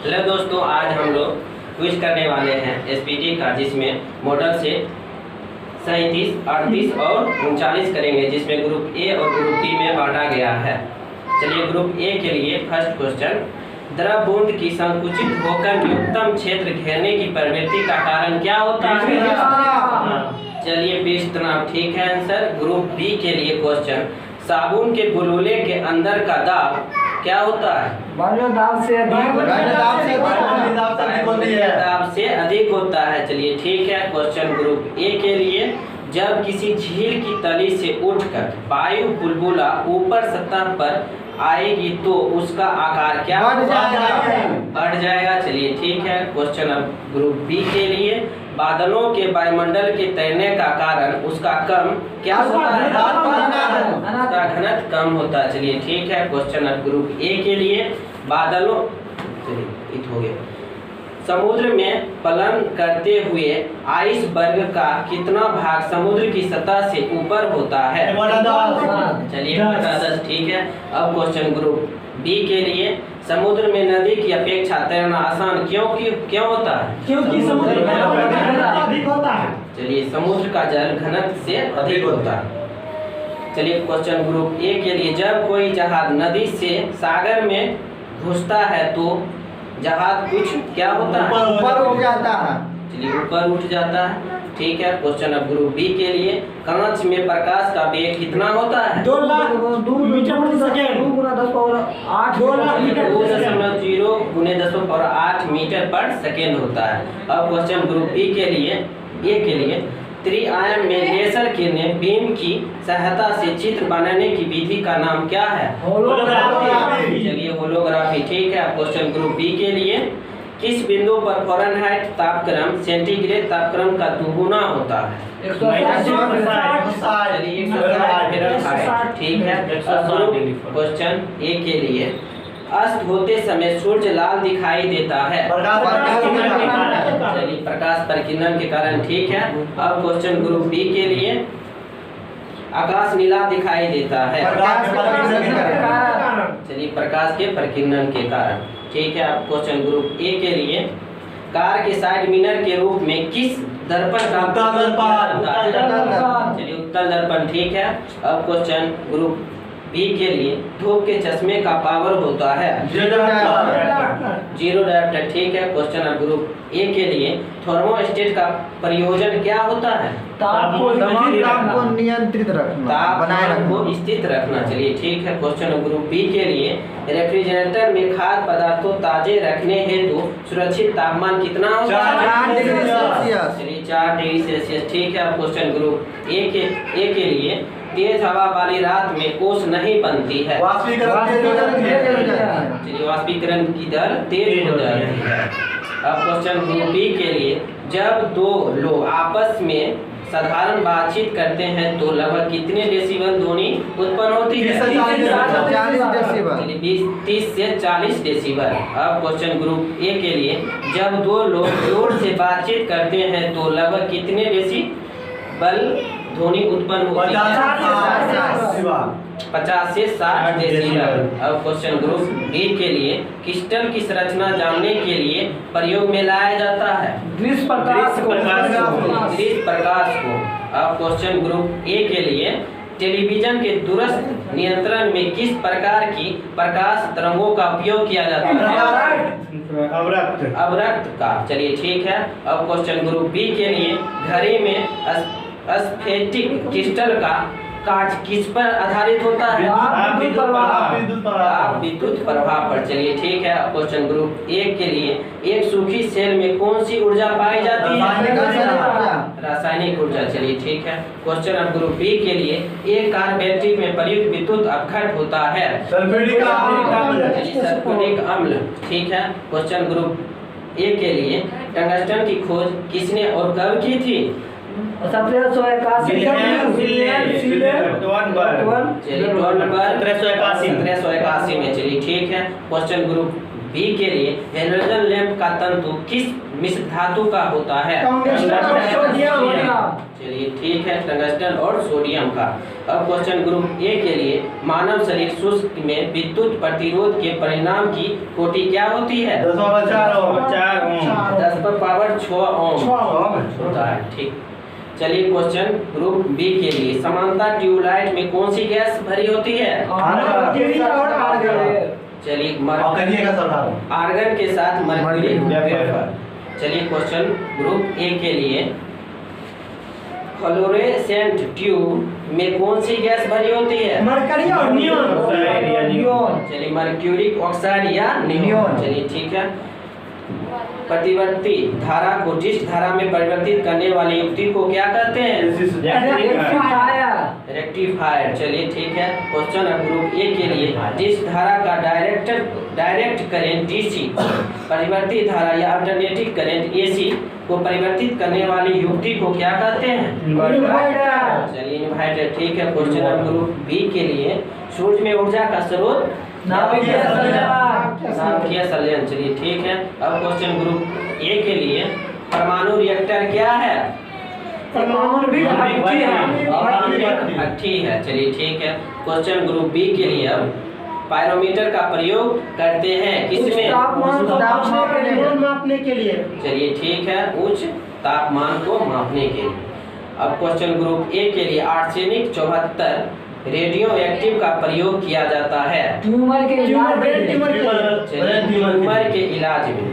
Hello दोस्तों, आज हम लोग क्विज करने वाले हैं एसपीटी का, जिसमें मॉडल से 37, 38 और 39 करेंगे, जिसमें ग्रुप ए और ग्रुप बी में बांटा गया है। चलिए, ग्रुप ए के लिए फर्स्ट क्वेश्चन, द्रव बूंद की संकुचित होकर न्यूनतम क्षेत्र घेरने की प्रवृत्ति का कारण क्या होता है? चलिए, 20 तनाव ठीक है आंसर। ग्रुप बी के लिए क्वेश्चन, साबुन के बुलबुले के अंदर का दाब क्या होता है? दाब से अधिक होता है। चलिए ठीक है। क्वेश्चन ग्रुप ए के लिए, जब किसी झील की तली से उठकर वायु बुलबुला ऊपर सतह पर आएगी तो उसका आकार क्या बढ़ जाएगा। चलिए ठीक है। क्वेश्चन अब ग्रुप बी के लिए, बादलों के वायुमंडल के तैरने का कारण उसका कम क्या होता है? उसका घनत्व कम होता है। चलिए ठीक है। क्वेश्चन अब ग्रुप ए के लिए, बादलों, चलिए इत हो गया, समुद्र में पलन करते हुए आइसबर्ग का कितना भाग समुद्र की सतह से ऊपर होता है? चलिए 10 ठीक है। अब क्वेश्चन ग्रुप बी के लिए, समुद्र में नदी की अपेक्षा तैरना आसान क्यों होता है? क्योंकि समुद्र में अधिक होता है। चलिए, समुद्र का जल घनत्व से अधिक होता है। चलिए क्वेश्चन ग्रुप ए के लिए, जब कोई जहाज नदी से सागर में घुसता है तो जहाज कुछ क्या होता है? ऊपर उठ जाता है। चलिए, ऊपर उठ जाता है। ठीक है। क्वेश्चन अब ग्रुप बी के लिए, कांच में प्रकाश का वेग कितना होता है? 2 मीटर प्रति सेकंड, 2 × 10⁸ 2×10⁸8 मीटर पर सेकेंड होता है। अब क्वेश्चन ग्रुप बी के लिए, ए के लिए, त्रिआयाम में लेजर किरणें बीम की सहायता से चित्र बनाने की विधि का नाम क्या है? होलोग्राफी। चलिए होलोग्राफी ठीक है। क्वेश्चन ग्रुप बी के लिए, किस बिंदु पर फ़ारेनहाइट तापक्रम सेंटीग्रेड तापक्रम का दुगुना होता है? 160। चलिए 160 ठीक है। क्वेश्चन ए के लिए, अस्त होते समय सूर्य लाल दिखाई देता है। चलिए प्रकाश परिकिरण के कारण ठीक है। अब क्वेश्चन ग्रुप बी के लिए, आकाश नीला दिखाई देता है। चलिए प्रकाश के परिकिरण के कारण ठीक है। अब क्वेश्चन ग्रुप ए के लिए, कार के साइड मिरर के रूप में किस दर्पण का चलिए उत्तल दर्पण ठीक है। अब क्वेश्चन ग्रुप बी के लिए, धूप के चश्मे का पावर होता है 0 डायोप्टर ठीक है। क्वेश्चन अब ग्रुप ए के लिए, थर्मोस्टेट का प्रयोजन क्या होता है? ताप को नियंत्रित रखना, बनाए रखना, को स्थित रखना। चलिए ठीक है। क्वेश्चन ग्रुप बी के लिए, रेफ्रिजरेटर में खाद्य पदार्थों ताजे रखने हेतु सुरक्षित तापमान कितना होगा? 4 डिग्री सेल्सियस। चलिए 4 डिग्री सेल्सियस ठीक है। क्वेश्चन ग्रुप ए के लिए, तेज हवा वाली रात में ओस नहीं बनती है। चलिए वाष्पीकरण की दर तेज हो जाती है। अब क्वेश्चन ग्रुप बी के लिए, जब दो लोग आपस में साधारण बातचीत करते हैं तो लगभग कितने डेसिबल ध्वनि उत्पन्न होती है? 30 से 40 डेसिबल। अब क्वेश्चन ग्रुप ए के लिए, जब दो लोग जोर से बातचीत करते हैं तो लगभग कितने डेसिबल ध्वनि उत्पन्न होती है? 50 से 60 डेसिबल। अब क्वेश्चन ग्रुप बी के लिए, क्रिस्टल की संरचना जानने के लिए प्रयोग में लाया जाता है दृश्य प्रकाश को। अब क्वेश्चन ग्रुप ए के लिए, टेलीविजन के दूरस्थ नियंत्रण में किस प्रकार की प्रकाश तरंगों का उपयोग किया जाता है? अवरक्त का। चलिए ठीक है। अब क्वेश्चन ग्रुप बी के लिए, घड़ी में स्फटिक क्रिस्टल का कांच किस पर आधारित होता है? विद्युत प्रभाव पर। चलिए ठीक है। क्वेश्चन ग्रुप ए के लिए, एक सूखी सेल में कौन सी ऊर्जा पाई जाती है? रासायनिक ऊर्जा। चलिए ठीक है। क्वेश्चन अब ग्रुप बी के लिए, एक कार बैटरी में प्रयुक्त विद्युत अपघट होता है सल्फ्यूरिक अम्ल ठीक है। क्वेश्चन ग्रुप ए के लिए, टंगस्टन की खोज किसने और कब की थी? 1781 में। चलिए ठीक है। क्वेश्चन ग्रुप बी के लिए हेलोजन लैंप का तंतु किस मिश्र धातु का होता है? चलिए ठीक है, टंगस्टन और सोडियम का। अब क्वेश्चन ग्रुप ए के लिए मानव शरीर शुष्क में विद्युत प्रतिरोध के परिणाम की कोटि क्या होती है? 10 पर पावर 6 ओम होता है। ठीक, चलिए क्वेश्चन ग्रुप बी के लिए समानता ट्यूबलाइट में कौन सी गैस भरी होती है? चलिए आर्गन के साथ मरकरी वेपर। चलिए क्वेश्चन ग्रुप ए के लिए फ्लोरेसेंट ट्यूब में कौन सी गैस भरी होती है? मरकरी और नियॉन। चलिए मर्क्यूरिक ऑक्साइड या नियॉन। चलिए ठीक है। प्रतिवर्ती धारा को जिस धारा में परिवर्तित करने वाली युक्ति को क्या कहते हैं? रेक्टिफायर। चलिए ठीक है। क्वेश्चन ग्रुप ए के लिए जिस धारा का डायरेक्ट करंट डीसी परिवर्तित धारा या अल्टरनेटिंग करंट एसी को परिवर्तित करने वाली युक्ति को क्या कहते हैं? चलिए इन्वर्टर। ठीक है। क्वेश्चन ग्रुप बी के लिए सूर्य में ऊर्जा का स्रोत नाभिकीय संलयन। चलिए ठीक है। अब क्वेश्चन ग्रुप ए के लिए परमाणु रिएक्टर क्या है? भट्ठी है। चलिए ठीक है। क्वेश्चन ग्रुप बी के लिए अब पायरोमीटर का प्रयोग करते हैं किसमें? मापने के लिए। चलिए ठीक है, उच्च तापमान को मापने के लिए। अब क्वेश्चन ग्रुप ए के लिए आर्सेनिक 74 रेडियो एक्टिव का प्रयोग किया जाता है ट्यूमर के इलाज में।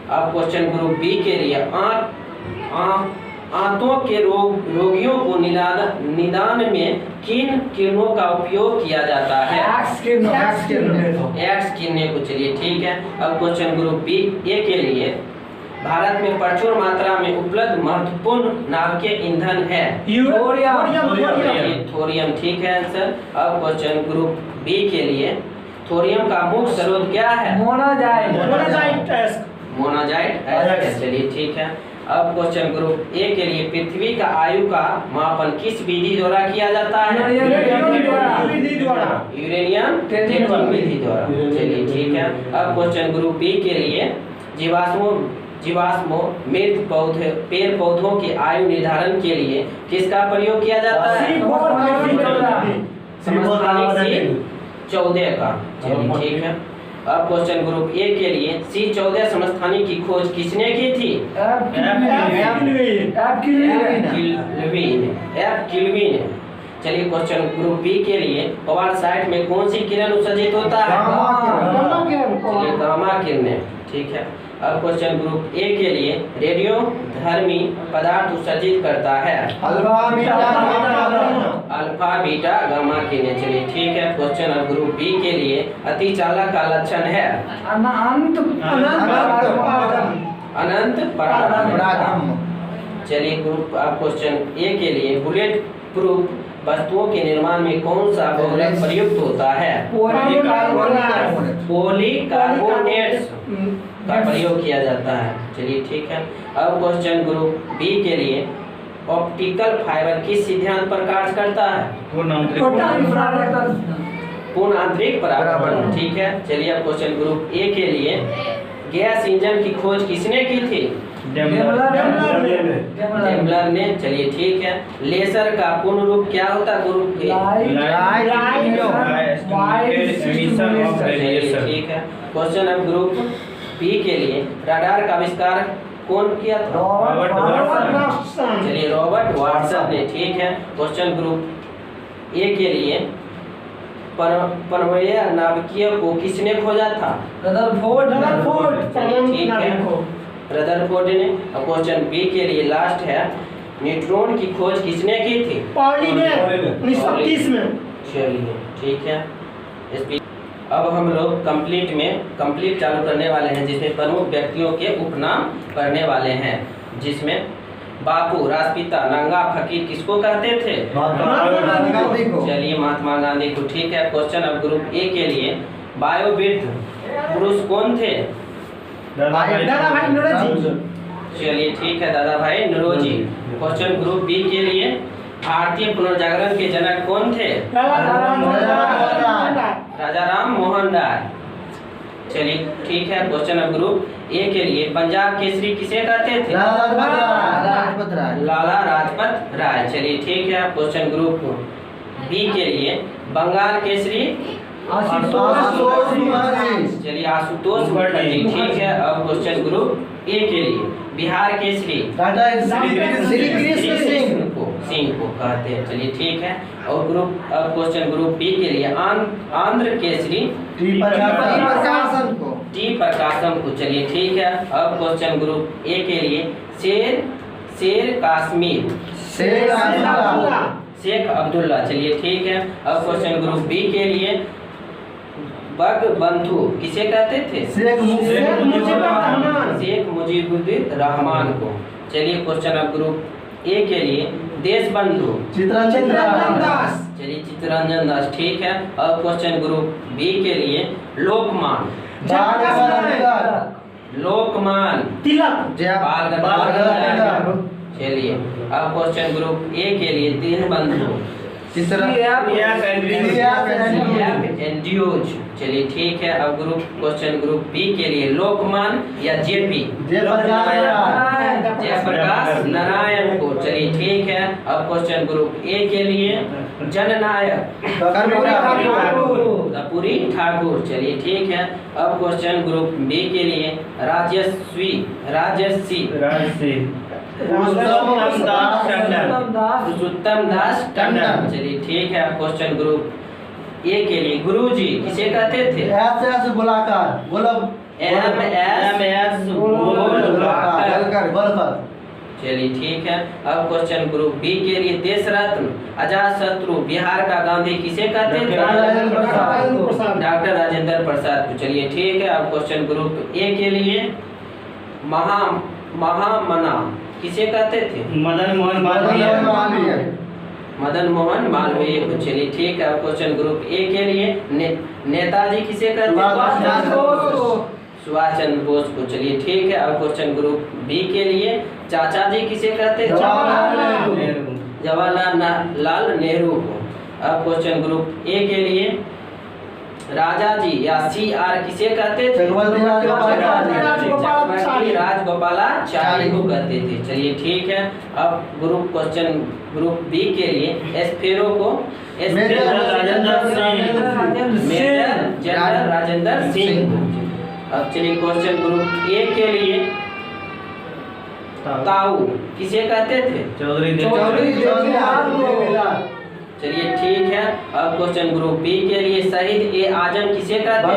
अब क्वेश्चन ग्रुप बी के लिए आंतों के रोगियों को निदान में किन किरणों का उपयोग किया जाता है? एक्स किरणें को। चलिए ठीक है। अब क्वेश्चन ग्रुप बी ए के लिए भारत में प्रचुर मात्रा में उपलब्ध महत्वपूर्ण नाभिकीय ईंधन है थोरियम। ठीक है आंसर। अब क्वेश्चन ग्रुप बी के लिए थोरियम का मुख्य स्रोत क्या है? मोनाजाइट। चलिए ठीक है। अब क्वेश्चन ग्रुप ए के लिए पृथ्वी का आयु का मापन किस विधि द्वारा किया जाता है? यूरेनियम विधि द्वारा। चलिए ठीक है। अब क्वेश्चन ग्रुप बी के लिए जीवाश्मों मृत पेड़ पौधों के आयु निर्धारण के लिए किसका प्रयोग किया जाता है? समस्थानिक C14 का। चलिए ठीक है। अब क्वेश्चन ग्रुप ए के लिए C14 समस्थानिक की खोज किसने की थी? किल्विन। चलिए क्वेश्चन ग्रुप बी के लिए क्वार्टसाइट में कौन सी किरण उत्सर्जित होता है? चलिए गामा किरणें। ठीक है। अब क्वेश्चन ग्रुप ए के लिए रेडियो धर्मी पदार्थ उत्सर्जित करता है अल्फा बीटा गामा किरणें। चलिए ठीक है। क्वेश्चन ग्रुप बी के लिए अतिचालक का लक्षण है अनंत परागम। चलिए ग्रुप अब क्वेश्चन ए के लिए बुलेट प्रूफ वस्तुओं के निर्माण में कौन सा बहुलक प्रयुक्त होता है? पॉलीकार्बोनेट्स का प्रयोग किया जाता है। चलिए ठीक है। अब क्वेश्चन ग्रुप बी के लिए ऑप्टिकल फाइबर किस सिद्धांत पर कार्य करता है? पूर्ण आंतरिक परावर्तन। ठीक है। चलिए अब क्वेश्चन ग्रुप ए के लिए गैस इंजन की खोज किसने की थी? डेमलर ने। चलिए ठीक है। लेजर का पूर्ण रूप क्या होता है ग्रुप ए? ठीक है। क्वेश्चन अब ग्रुप बी के लिए रडार का आविष्कार कौन किया था? चलिए रॉबर्ट वाटसन ने। ठीक है। क्वेश्चन ग्रुप ए के लिए परमाणु नाभिकीय को किसने खोजा था? ठीक है, रदरफोर्ड ने। अब क्वेश्चन बी के लिए लास्ट है न्यूट्रॉन की खोज किसने की थी? पाउली ने 1930 में। चलिए ठीक है। अब हम लोग कंप्लीट चालू करने वाले हैं, जिसमें प्रमुख व्यक्तियों के उपनाम पढ़ने वाले हैं, जिसमें बापू राष्ट्रपिता नंगा फकीर किसको कहते थे? चलिए महात्मा गांधी को। ठीक है। क्वेश्चन अब ग्रुप ए के लिए वायुवृद्ध पुरुष कौन थे? दादा भाई नौरोजी। चलिए ठीक है, दादा भाई नौरोजी। क्वेश्चन ग्रुप बी के लिए भारतीय पुनर्जागरण के जनक कौन थे? राजा राम मोहन राय। चलिए ठीक है। क्वेश्चन अब ग्रुप ए के लिए पंजाब केसरी किसे कहते थे? लाला लाजपत राय। चलिए ठीक है। क्वेश्चन ग्रुप बी के लिए बंगाल केसरी चलिए आशुतोष मुखर्जी। ठीक है। अब क्वेश्चन ग्रुप ए के लिए बिहार केसरी सिंह को कहते हैं। चलिए ठीक है। और ग्रुप अब क्वेश्चन ग्रुप बी के लिए आंध्र केसरी टी प्रकाशम को। चलिए ठीक है। अब क्वेश्चन ग्रुप ए के लिए शेर काश्मीर शेख अब्दुल्ला। चलिए ठीक है। अब क्वेश्चन ग्रुप बी के लिए बंधु किसे कहते थे? शेख मुजीबुर रहमान को। चलिए क्वेश्चन अब ग्रुप ए के लिए देश बंधु चित्तरंजन दास। चलिए चित्तरंजन दास। ठीक है। अब क्वेश्चन ग्रुप बी के लिए लोकमान तिलक चलिए अब क्वेश्चन ग्रुप ए के लिए दीनबंधु एंड्यूज। चलिए ठीक है। अब ग्रुप क्वेश्चन ग्रुप बी के लिए लोकमान या जेपी जयप्रकाश नारायण को। चलिए ठीक है। अब क्वेश्चन ग्रुप ए के लिए जननायक कर्पूरी ठाकुर। चलिए ठीक है। अब क्वेश्चन ग्रुप बी के लिए राजस्वी पुरुषोत्तम दास टंडन। चलिए ठीक है। क्वेश्चन ग्रुप ए के लिए गुरुजी किसे कहते थे? चलिए ठीक है। अब क्वेश्चन ग्रुप बी के लिए देश रत्न अजात शत्रु बिहार का गांधी किसे कहते थे? डॉक्टर राजेंद्र प्रसाद को। चलिए ठीक है। अब क्वेश्चन ग्रुप ए के लिए महामना किसे कहते थे? मदन मोहन मालवीय को। चलिए ठीक है। क्वेश्चन ग्रुप ए के लिए नेताजी किसे कहते थे? सुभाष चंद्र बोस को। चलिए ठीक है। अब क्वेश्चन ग्रुप बी के लिए चाचा जी किसे कहते थे? जवाहरलाल नेहरू को। अब क्वेश्चन ग्रुप ए के लिए राजा जी या CR किसे कहते थे? राजगोपालाचारी को कहते थे। चलिए ठीक है। अब क्वेश्चन ग्रुप बी के लिए एस्पेरो को मेजर जनरल राजेंद्र सिंह को। अब चलिए क्वेश्चन ग्रुप ए के लिए ताऊ किसे कहते थे? चौधरी चलिए ठीक है। अब क्वेश्चन ग्रुप बी के लिए शहीद ए आजम किसे कहते हैं?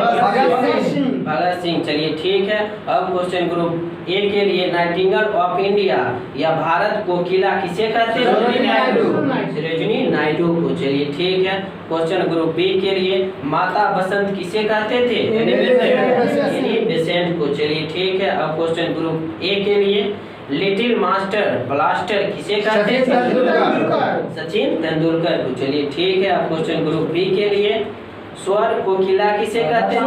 भगत सिंह। चलिए ठीक है। अब क्वेश्चन ग्रुप ए के लिए नाइटिंगेल ऑफ इंडिया या भारत कोकिला किसे कहते हैं? सरोजिनी नायडू को। चलिए ठीक है। क्वेश्चन ग्रुप बी के लिए माता बसंत किसे कहते थे? एनी बेसेंट को। चलिए ठीक है। अब क्वेश्चन ग्रुप ए के लिए लिटिल मास्टर ब्लास्टर किसे कहते हैं? सचिन तेंदुलकर को। चलिए ठीक है। अब क्वेश्चन ग्रुप बी के लिए स्वर कोकिला किसे कहते हैं?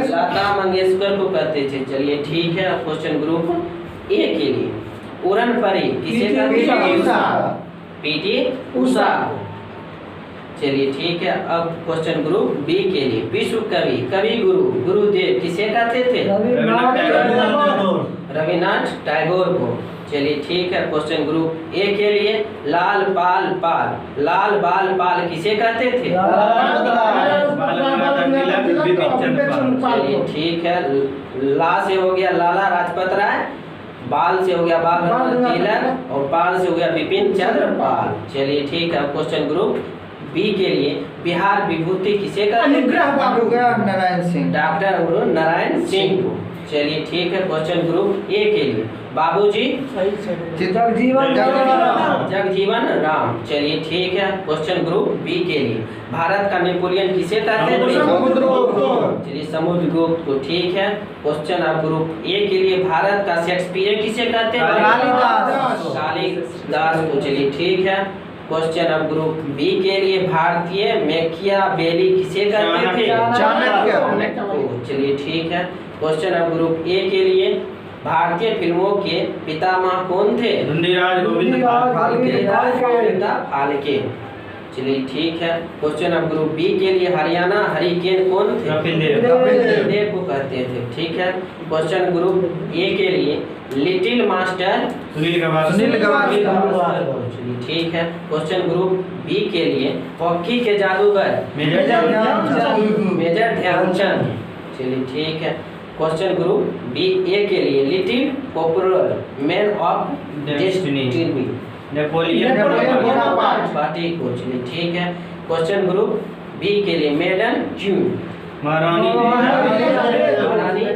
लता मंगेशकर को कहते थे। चलिए ठीक है। क्वेश्चन ग्रुप ए के लिए उड़न परी किसे कहते हैं? PT उषा को। चलिए ठीक है। अब क्वेश्चन ग्रुप बी के लिए विश्व कवि गुरुदेव किसे कहते थे? रविन्द्रनाथ टैगोर को। चलिए ठीक है। क्वेश्चन ग्रुप ए के लिए लाल बाल पाल किसे कहते थे? चलिए ठीक है। ला से हो गया लाला लाजपत राय, बाल से हो गया बाल गंगाधर तिलक और पाल से हो गया बिपिन चंद्र पाल। चलिए ठीक है। क्वेश्चन ग्रुप बी के लिए बिहार विभूति किसे कहते हैं? डॉक्टर नारायण सिंह को। चलिए ठीक है। क्वेश्चन ग्रुप ए के लिए बाबूजी जगजीवन राम। चलिए ठीक है। क्वेश्चन ग्रुप बी के लिए भारत का नेपोलियन किसे कहते हैं? चलिए समुद्रगुप्त को। ठीक है। क्वेश्चन अब ग्रुप ए के लिए भारत का शेक्सपियर किसे कहते हैं? कालिदास को। चलिए ठीक है। क्वेश्चन अब ग्रुप बी के लिए भारतीय मैकियावेली किसे कहते थे? चाणक्य को। चलिए ठीक है। क्वेश्चन अब ग्रुप ए के लिए भारतीय फिल्मों के पितामह कौन थे? फाल्के। चलिए ठीक है। क्वेश्चन अब ग्रुप बी के लिए हरियाणा हरिकेन कौन थे? कपिल देव। कपिल देव को कहते थे। ठीक है। क्वेश्चन ग्रुप ए के लिए लिटिल मास्टर सुनील गावस्कर। सुनील गावस्कर। चलिए ठीक है। क्वेश्चन ग्रुप बी के लिए हॉकी के जादूगर मेजर ध्यानचंद। मेजर ध्यानचंद। चलिए ठीक है। क्वेश्चन ग्रुप बी ए के लिए little popular man of destiny Napoleon party को। चलिए ठीक है। क्वेश्चन ग्रुप बी के लिए मेडन क्वीन महारानी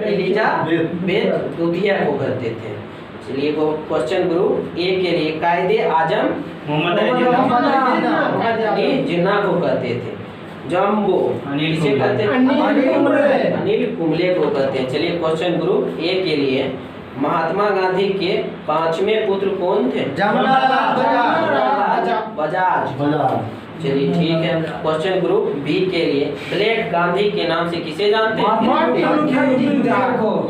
एलिजाबेथ दूधिया को कहते थे। चलिए क्वेश्चन ग्रुप ए के लिए कायदे आजम मोहम्मद अली जिन्ना को कहते थे। जम्बो किसे कहते थे? अनिल कुंबले को कहते हैं। चलिए क्वेश्चन ग्रुप ए के लिए महात्मा गांधी के 5वें पुत्र कौन थे? बजाज। चलिए ठीक है। क्वेश्चन ग्रुप बी के लिए ब्लेड गांधी के नाम से किसे जानते हैं?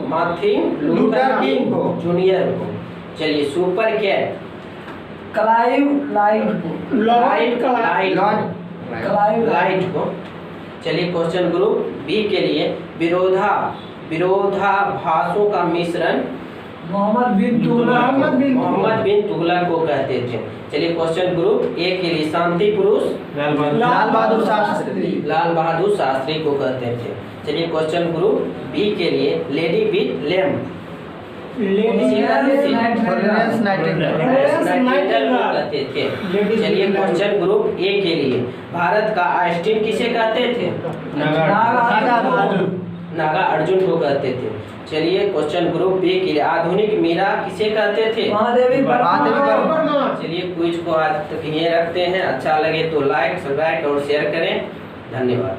मार्टिन लूथर किंग जूनियर को। चलिए सुपर कैट लाइट को। चलिए क्वेश्चन ग्रुप बी के लिए विरोधाभासों का मिश्रण मोहम्मद बिन तुगलक को कहते थे। चलिए क्वेश्चन ग्रुप ए के लिए शांति पुरुष लाल बहादुर शास्त्री को कहते थे। चलिए क्वेश्चन ग्रुप बी के लिए लेडी विथ लैम्प कहते थे। चलिए क्वेश्चन ग्रुप ए के लिए भारत का आइंस्टीन किसे कहते थे? नागा अर्जुन को कहते थे। चलिए क्वेश्चन ग्रुप बी के लिए आधुनिक मीरा किसे कहते थे? महादेवी चलिए क्विज को आज तक यहीं रखते हैं। अच्छा लगे तो लाइक सब्सक्राइब और शेयर करें। धन्यवाद।